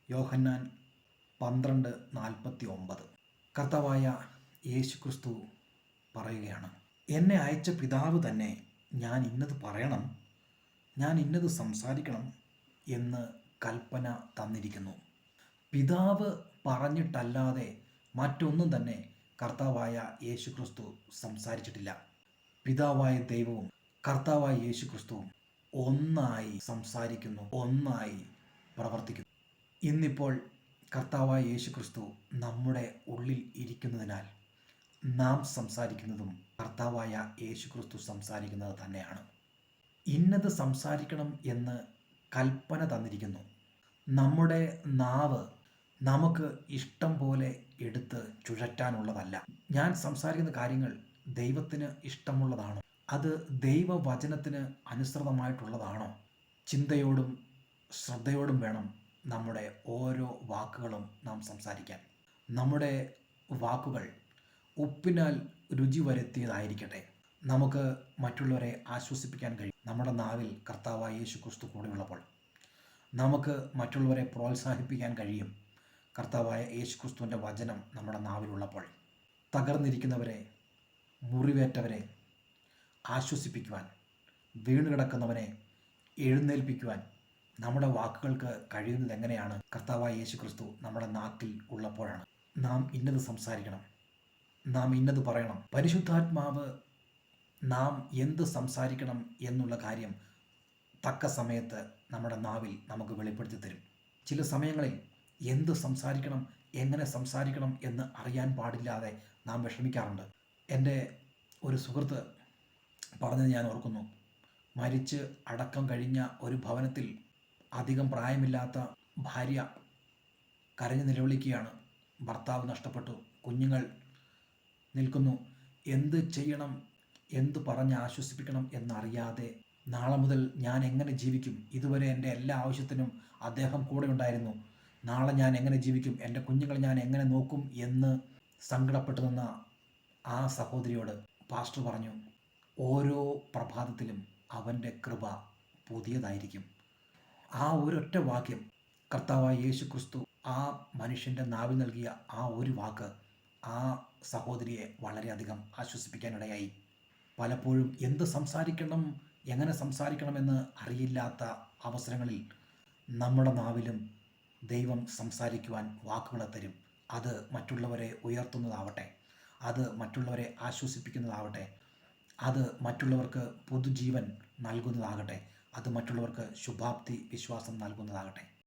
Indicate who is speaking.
Speaker 1: യോഹന്നാൻ 12:49. കർത്താവായ യേശുക്രിസ്തു പറയുകയാണ്, എന്നെ അയച്ച പിതാവ് തന്നെ ഞാൻ ഇന്നത് പറയണം, ഞാൻ ഇന്നത് സംസാരിക്കണം എന്ന് കൽപ്പന തന്നിരിക്കുന്നു. പിതാവ് പറഞ്ഞിട്ടല്ലാതെ മറ്റൊന്നും തന്നെ കർത്താവായ യേശുക്രിസ്തു സംസാരിച്ചിട്ടില്ല. പിതാവായ ദൈവവും കർത്താവായ യേശുക്രിസ്തുവും ഒന്നായി സംസാരിക്കുന്നു, ഒന്നായി പ്രവർത്തിക്കുന്നു. ഇന്നിപ്പോൾ കർത്താവായ യേശുക്രിസ്തു നമ്മുടെ ഉള്ളിൽ ഇരിക്കുന്നതിനാൽ നാം സംസാരിക്കുന്നതും കർത്താവായ യേശുക്രിസ്തു സംസാരിക്കുന്നത് തന്നെയാണ്. ഇന്നത് സംസാരിക്കണം എന്ന് കൽപ്പന തന്നിരിക്കുന്നു. നമ്മുടെ നാവ് നമുക്ക് ഇഷ്ടം പോലെ എടുത്ത് ചുഴറ്റാനുള്ളതല്ല. ഞാൻ സംസാരിക്കുന്ന കാര്യങ്ങൾ ദൈവത്തിന് ഇഷ്ടമുള്ളതാണോ? അത് ദൈവവചനത്തിന് അനുസൃതമായിട്ടുള്ളതാണോ? ചിന്തയോടും ശ്രദ്ധയോടും വേണം നമ്മുടെ ഓരോ വാക്കുകളും നാം സംസാരിക്കാൻ. നമ്മുടെ വാക്കുകൾ ഉപ്പിനാൽ രുചി വരുത്തിയതായിരിക്കട്ടെ. നമുക്ക് മറ്റുള്ളവരെ ആശ്വസിപ്പിക്കാൻ കഴിയും നമ്മുടെ നാവിൽ കർത്താവായ യേശുക്രിസ്തു കൂടെയുള്ളപ്പോൾ. നമുക്ക് മറ്റുള്ളവരെ പ്രോത്സാഹിപ്പിക്കാൻ കഴിയും കർത്താവായ യേശുക്രിസ്തുവിൻ്റെ വചനം നമ്മുടെ നാവിലുള്ളപ്പോൾ. തകർന്നിരിക്കുന്നവരെ, മുറിവേറ്റവരെ ആശ്വസിപ്പിക്കുവാൻ, വീണ് കിടക്കുന്നവനെ എഴുന്നേൽപ്പിക്കുവാൻ നമ്മുടെ വാക്കുകൾക്ക് കഴിയുന്നത് എങ്ങനെയാണ്? കർത്താവായ യേശുക്രിസ്തു നമ്മുടെ നാക്കിൽ ഉള്ളപ്പോഴാണ്. നാം ഇന്നത് സംസാരിക്കണം, നാം ഇന്നത് പറയണം. പരിശുദ്ധാത്മാവ് നാം എന്ത് സംസാരിക്കണം എന്നുള്ള കാര്യം തക്ക സമയത്ത് നമ്മുടെ നാവിൽ നമുക്ക് വെളിപ്പെടുത്തി തരും. ചില സമയങ്ങളിൽ എന്ത് സംസാരിക്കണം, എങ്ങനെ സംസാരിക്കണം എന്ന് അറിയാൻ പാടില്ലാതെ നാം വിഷമിക്കാറുണ്ട്. എൻ്റെ ഒരു സുഹൃത്ത് പറഞ്ഞത് ഞാൻ ഓർക്കുന്നു. മരിച്ച് അടക്കം കഴിഞ്ഞ ഒരു ഭവനത്തിൽ അധികം പ്രായമില്ലാത്ത ഭാര്യ കരഞ്ഞു നിലവിളിക്കുകയാണ്. ഭർത്താവ് നഷ്ടപ്പെട്ടു, കുഞ്ഞുങ്ങൾ നിൽക്കുന്നു. എന്ത് ചെയ്യണം, എന്ത് പറഞ്ഞ് ആശ്വസിപ്പിക്കണം എന്നറിയാതെ നാളെ മുതൽ ഞാൻ എങ്ങനെ ജീവിക്കും? ഇതുവരെ എൻ്റെ എല്ലാ ആവശ്യത്തിനും അദ്ദേഹം കൂടെ ഉണ്ടായിരുന്നു. നാളെ ഞാൻ എങ്ങനെ ജീവിക്കും? എൻ്റെ കുഞ്ഞുങ്ങൾ ഞാൻ എങ്ങനെ നോക്കും എന്ന് സങ്കടപ്പെട്ടു നിന്ന ആ സഹോദരിയോട് പാസ്റ്റർ പറഞ്ഞു, ഓരോ പ്രഭാതത്തിലും അവൻ്റെ കൃപ പുതിയതായിരിക്കും. ആ ഒരൊറ്റ വാക്യം, കർത്താവായ യേശുക്രിസ്തു ആ മനുഷ്യൻ്റെ നാവിൽ നൽകിയ ആ ഒരു വാക്ക് ആ സഹോദരിയെ വളരെയധികം ആശ്വസിപ്പിക്കാനിടയായി. പലപ്പോഴും എന്ത് സംസാരിക്കണം, എങ്ങനെ സംസാരിക്കണമെന്ന് അറിയില്ലാത്ത അവസരങ്ങളിൽ നമ്മുടെ നാവിലും ദൈവം സംസാരിക്കുവാൻ വാക്കുകളെ തരും. അത് മറ്റുള്ളവരെ ഉയർത്തുന്നതാവട്ടെ, അത് മറ്റുള്ളവരെ ആശ്വസിപ്പിക്കുന്നതാവട്ടെ, അത് മറ്റുള്ളവർക്ക് പുതുജീവൻ നൽകുന്നതാകട്ടെ, അത് മറ്റുള്ളവർക്ക് ശുഭാപ്തി വിശ്വാസം നൽകുന്നതാകട്ടെ.